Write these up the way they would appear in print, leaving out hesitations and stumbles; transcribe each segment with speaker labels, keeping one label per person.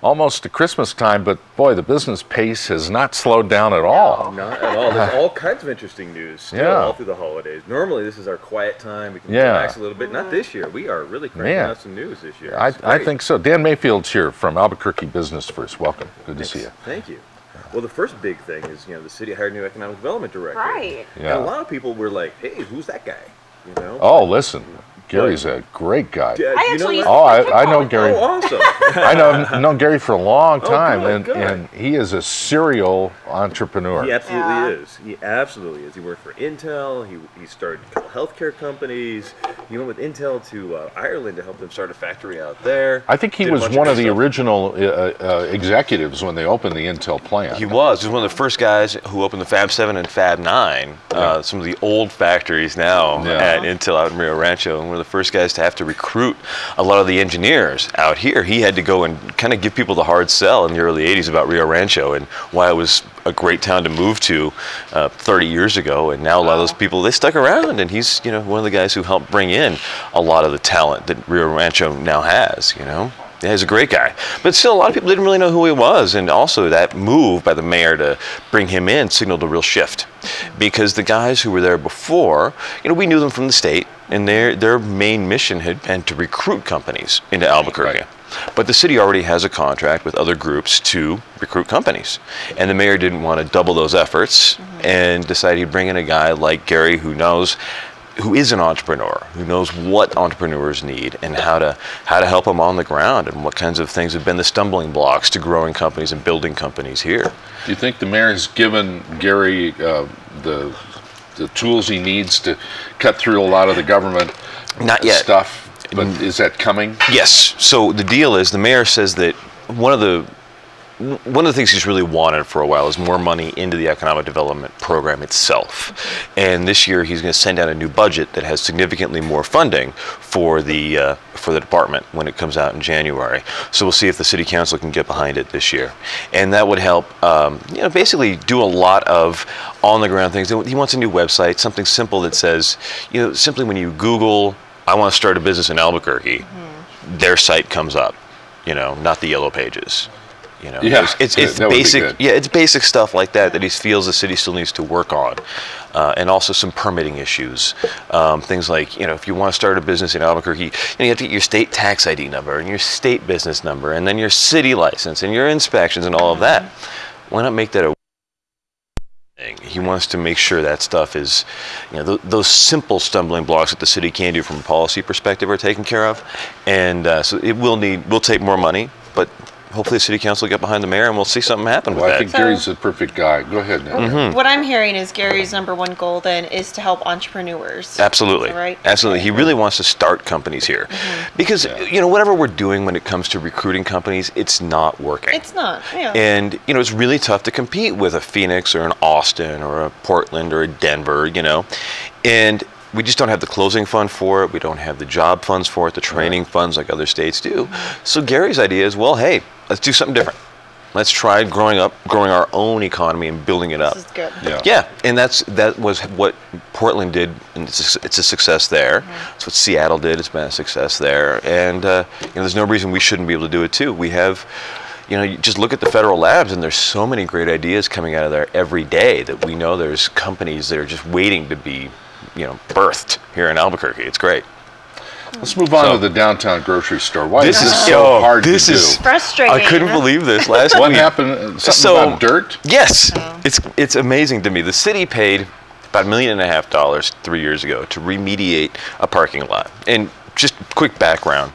Speaker 1: almost to Christmas time, but boy, the business pace has not slowed down at all.
Speaker 2: Not at all. There's all kinds of interesting news still all through the holidays. Normally, this is our quiet time. We can relax a little bit. Not this year. We are really cranking out some news this year.
Speaker 1: I think so. Dan Mayfield's here from Albuquerque Business First. Welcome. Good to see you.
Speaker 2: Thank you. Well, the first big thing is, the city hired a new economic development director.
Speaker 3: Right.
Speaker 1: Yeah.
Speaker 2: And a lot of people were like, "Hey, who's that guy?"
Speaker 1: Oh, listen. Gary's a great guy.
Speaker 3: I
Speaker 1: know Gary.
Speaker 2: Oh, awesome.
Speaker 1: I've known Gary for a long time,
Speaker 2: good.
Speaker 1: and he is a serial entrepreneur.
Speaker 2: He absolutely is. He absolutely is. He worked for Intel. He started healthcare companies. He went with Intel to Ireland to help them start a factory out there.
Speaker 1: I think he was one of the original executives when they opened the Intel plant.
Speaker 4: He was one of the first guys who opened the Fab 7 and Fab 9, some of the old factories now at Intel out in Rio Rancho, and one of the first guys to have to recruit a lot of the engineers out here. He had to go and kind of give people the hard sell in the early 80s about Rio Rancho and why it was a great town to move to 30 years ago. And now a lot of those people, they stuck around, and he's one of the guys who helped bring in a lot of the talent that Rio Rancho now has. Yeah, he's a great guy. But still, a lot of people didn't really know who he was. And also that move by the mayor to bring him in signaled a real shift. Because the guys who were there before, we knew them from the state, and their main mission had been to recruit companies into Albuquerque. Right. But the city already has a contract with other groups to recruit companies. And the mayor didn't want to double those efforts and decided he'd bring in a guy like Gary who is an entrepreneur, who knows what entrepreneurs need and how to help them on the ground, and what kinds of things have been the stumbling blocks to growing companies and building companies here.
Speaker 1: Do you think the mayor has given Gary the tools he needs to cut through a lot of the government
Speaker 4: Not yet.
Speaker 1: stuff? But is that coming?
Speaker 4: Yes. So the deal is, the mayor says that one of the things he's really wanted for a while is more money into the economic development program itself. And this year he's going to send out a new budget that has significantly more funding for the department when it comes out in January. So we'll see if the city council can get behind it this year. And that would help, basically do a lot of on-the-ground things. He wants a new website, something simple that says, simply when you Google, "I want to start a business in Albuquerque," their site comes up, not the yellow pages. It's basic. Yeah, it's basic stuff like that he feels the city still needs to work on, and also some permitting issues. Things like if you want to start a business in Albuquerque, you have to get your state tax ID number and your state business number, and then your city license and your inspections and all of that. Why not make that a thing? He wants to make sure that stuff is, those simple stumbling blocks that the city can do from a policy perspective are taken care of, and so it will take more money, but hopefully the city council will get behind the mayor and we'll see something happen with that.
Speaker 1: I think Gary's the perfect guy. Go ahead, Nick.
Speaker 3: What I'm hearing is Gary's #1 goal then is to help entrepreneurs.
Speaker 4: Absolutely.
Speaker 3: Right?
Speaker 4: Absolutely. He really wants to start companies here. Because, whatever we're doing when it comes to recruiting companies, it's not working.
Speaker 3: It's not. Yeah.
Speaker 4: And, it's really tough to compete with a Phoenix or an Austin or a Portland or a Denver, And we just don't have the closing fund for it. We don't have the job funds for it, the training funds like other states do. So Gary's idea is, well, hey, let's do something different. Let's try growing our own economy and building it up.
Speaker 3: This is good.
Speaker 4: Yeah, and that was what Portland did, and it's a success there. It's what Seattle did. It's been a success there, and there's no reason we shouldn't be able to do it too. We have, you just look at the federal labs, and there's so many great ideas coming out of there every day that we know there's companies that are just waiting to be birthed here in Albuquerque. It's great.
Speaker 1: Let's move on to the downtown grocery store. Why is this so hard to do?
Speaker 4: This is
Speaker 3: frustrating.
Speaker 4: I couldn't believe this last
Speaker 1: What
Speaker 4: week.
Speaker 1: happened? Something about dirt?
Speaker 4: Yes. It's amazing to me. The city paid about $1.5 million 3 years ago to remediate a parking lot. And just quick background,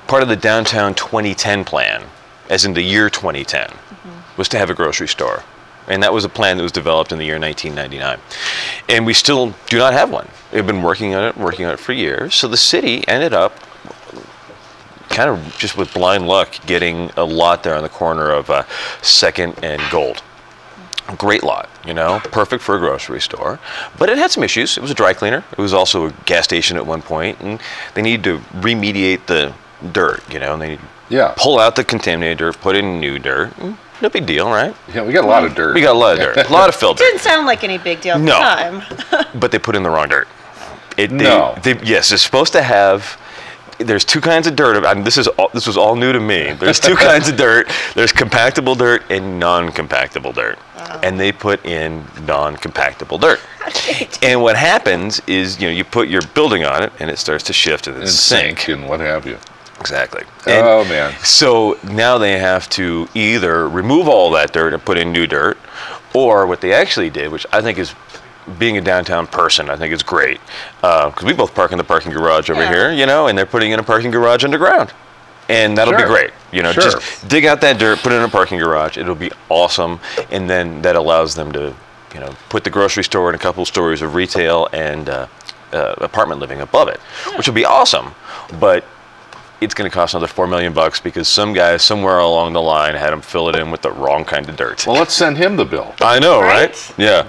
Speaker 4: part of the downtown 2010 plan, as in the year 2010, was to have a grocery store. And that was a plan that was developed in the year 1999. And we still do not have one. We've been working on it for years. So the city ended up kind of just with blind luck getting a lot there on the corner of 2nd and Gold. A great lot, perfect for a grocery store. But it had some issues. It was a dry cleaner. It was also a gas station at one point, and they needed to remediate the dirt, and they pull out the contaminated dirt, put in new dirt. No big deal, right?
Speaker 1: Yeah, we got a lot of dirt.
Speaker 4: We got a lot of dirt. A lot of filter.
Speaker 3: Didn't sound like any big deal at the time.
Speaker 4: But they put in the wrong dirt.
Speaker 1: No.
Speaker 4: Yes, it's supposed to have there's two kinds of dirt. I mean, this was all new to me. There's two kinds of dirt. There's compactable dirt and non-compactable dirt. And they put in non-compactable dirt. And what happens is, you put your building on it, and it starts to shift and sink
Speaker 1: and what have you.
Speaker 4: Exactly.
Speaker 1: Oh man.
Speaker 4: So now they have to either remove all that dirt and put in new dirt, or what they actually did, which I think is, being a downtown person, I think it's great, because we both park in the parking garage over here, and they're putting in a parking garage underground, and that'll be great. Just dig out that dirt, put it in a parking garage. It'll be awesome, and then that allows them to, put the grocery store and a couple stories of retail and apartment living above it, which will be awesome. But it's going to cost another $4 million because some guy somewhere along the line had him fill it in with the wrong kind of dirt.
Speaker 1: Well, let's send him the bill.
Speaker 4: I know, right? Yeah.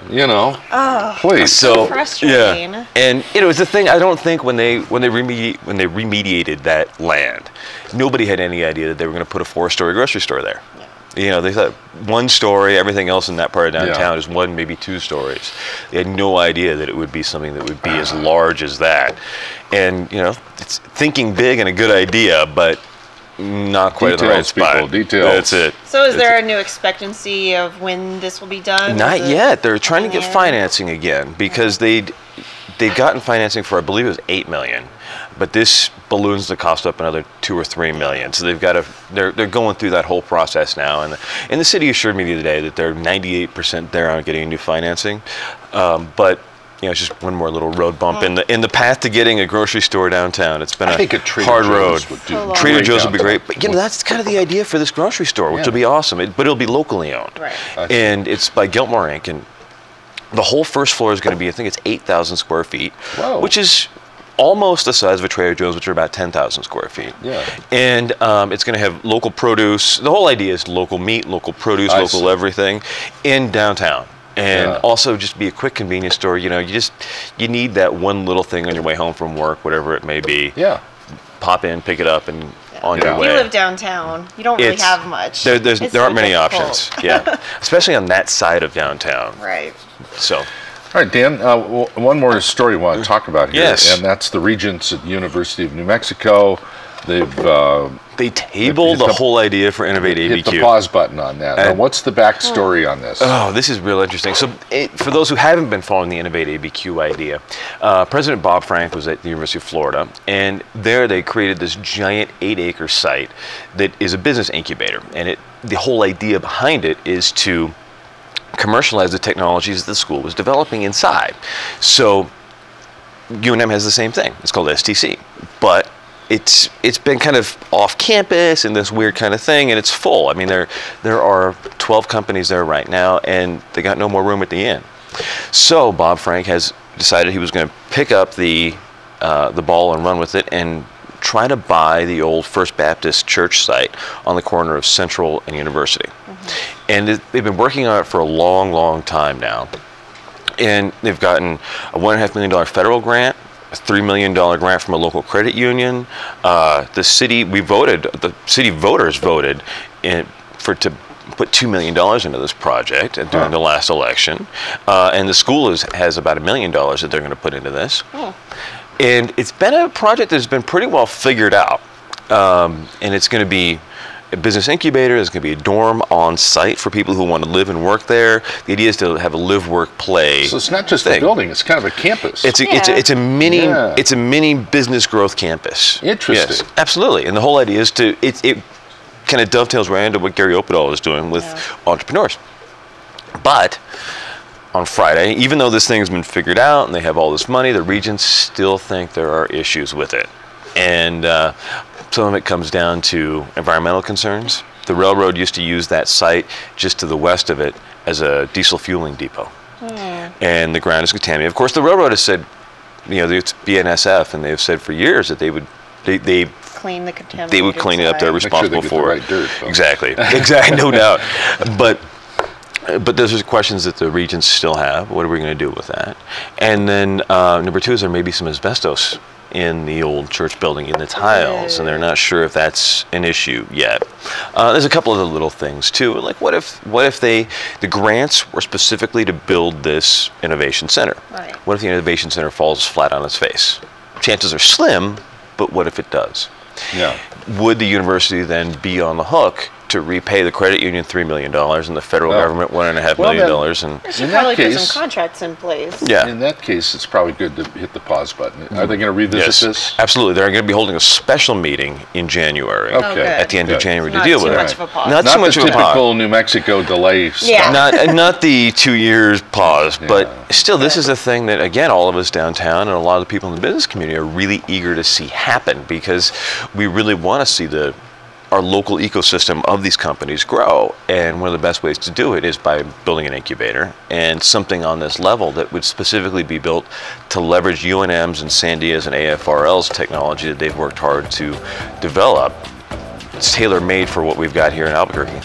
Speaker 1: Please.
Speaker 4: So
Speaker 3: frustrating.
Speaker 4: Yeah, and it's the thing. I don't think when they remediated that land, nobody had any idea that they were going to put a 4-story grocery store there. They thought 1 story, everything else in that part of downtown is 1, maybe 2 stories. They had no idea that it would be something that would be as large as that. And, it's thinking big and a good idea, but not quite
Speaker 1: details,
Speaker 4: in the right spot.
Speaker 1: People, details.
Speaker 4: That's it.
Speaker 3: So is there a new expectancy of when this will be done?
Speaker 4: Not yet. They're trying to get financing again because they'd gotten financing for, I believe it was $8 million. But this balloons the cost up another $2 or $3 million. So they're going through that whole process now. And the city assured me the other day that they're 98% there on getting new financing. But it's just one more little road bump in the path to getting a grocery store downtown. It's been a hard road. Trader Joe's would be great. But that's kind of the idea for this grocery store, which will be awesome. But it'll be locally owned.
Speaker 3: Right.
Speaker 4: And it's by Giltmore Inc. And the whole first floor is going to be, I think it's 8,000 square feet, which is almost the size of a Trader Joe's, which are about 10,000 square feet.
Speaker 1: Yeah.
Speaker 4: And it's going to have local produce. The whole idea is local meat, local produce, local everything in downtown. And also just be a quick convenience store. You need that one little thing on your way home from work, whatever it may be.
Speaker 1: Yeah.
Speaker 4: Pop in, pick it up, and on your way.
Speaker 3: You live downtown. You don't really have much.
Speaker 4: There aren't many options. Yeah. Especially on that side of downtown.
Speaker 3: Right.
Speaker 4: So.
Speaker 1: All right, Dan, one more story we want to talk about here,
Speaker 4: Yes.
Speaker 1: and that's the Regents at the University of New Mexico.
Speaker 4: They tabled the whole idea for Innovate ABQ.
Speaker 1: Hit the pause button on that. Now, what's the backstory on this?
Speaker 4: Oh, this is real interesting. So for those who haven't been following the Innovate ABQ idea, President Bob Frank was at the University of Florida, and there they created this giant 8-acre site that is a business incubator. And the whole idea behind it is to commercialize the technologies that the school was developing inside. So UNM has the same thing. It's called STC. But it's been kind of off campus and this weird kind of thing, and it's full. I mean, there are 12 companies there right now, and they got no more room at the inn. So Bob Frank has decided he was going to pick up the ball and run with it and try to buy the old First Baptist Church site on the corner of Central and University. And they've been working on it for a long, long time now. And they've gotten a $1.5 million federal grant, a $3 million grant from a local credit union. The city voters voted to put $2 million into this project during the last election. And the school has about $1 million that they're going to put into this. And it's been a project that's been pretty well figured out. And it's going to be a business incubator. There's going to be a dorm on site for people who want to live and work there. The idea is to have a live, work, play.
Speaker 1: So it's not just a building; it's kind of a campus.
Speaker 4: It's a mini business growth campus.
Speaker 1: Interesting.
Speaker 4: Yes, absolutely. And the whole idea is it kind of dovetails right into what Gary Opedal is doing with entrepreneurs. But on Friday, even though this thing has been figured out and they have all this money, the Regents still think there are issues with it. And some of it comes down to environmental concerns. The railroad used to use that site just to the west of it as a diesel fueling depot. And the ground is contaminated. Of course, the railroad has said, it's BNSF, and they've said for years that they would
Speaker 3: clean the contaminated.
Speaker 4: They would clean it up. They're responsible for it.
Speaker 1: The right dirt,
Speaker 4: exactly, no doubt. But those are questions that the Regents still have. What are we going to do with that? And then number two is there may be some asbestos in the old church building in the tiles, and they're not sure if that's an issue yet. There's a couple other little things too, like what if the grants were specifically to build this innovation center?
Speaker 3: Right.
Speaker 4: What if the innovation center falls flat on its face? Chances are slim, but what if it does?
Speaker 1: Yeah.
Speaker 4: Would the university then be on the hook to repay the credit union $3 million and the federal
Speaker 1: Well,
Speaker 4: government $1.5
Speaker 1: well,
Speaker 4: million?
Speaker 1: then-
Speaker 3: They should
Speaker 1: In that
Speaker 3: probably put
Speaker 1: case-
Speaker 3: some contracts in place.
Speaker 4: Yeah.
Speaker 1: In that case, it's probably good to hit the pause button. Are they going to revisit
Speaker 4: Yes,
Speaker 1: this?
Speaker 4: absolutely. They're going to be holding a special meeting in January,
Speaker 1: Okay.
Speaker 3: good.
Speaker 4: at the end of
Speaker 1: Good.
Speaker 4: January, to
Speaker 3: Not
Speaker 4: deal
Speaker 3: too
Speaker 4: with
Speaker 3: much
Speaker 4: it.
Speaker 3: of a pause.
Speaker 4: Not
Speaker 1: Not
Speaker 4: too much
Speaker 1: the
Speaker 4: of a pause.
Speaker 1: typical New Mexico delay stuff.
Speaker 3: Yeah.
Speaker 4: Not the 2 years pause, but
Speaker 1: Yeah.
Speaker 4: still, this is a thing that, again, all of us downtown and a lot of the people in the business community are really eager to see happen, because we really want to see our local ecosystem of these companies grow. And one of the best ways to do it is by building an incubator, and something on this level that would specifically be built to leverage UNM's and Sandia's and AFRL's technology that they've worked hard to develop. It's tailor-made for what we've got here in Albuquerque.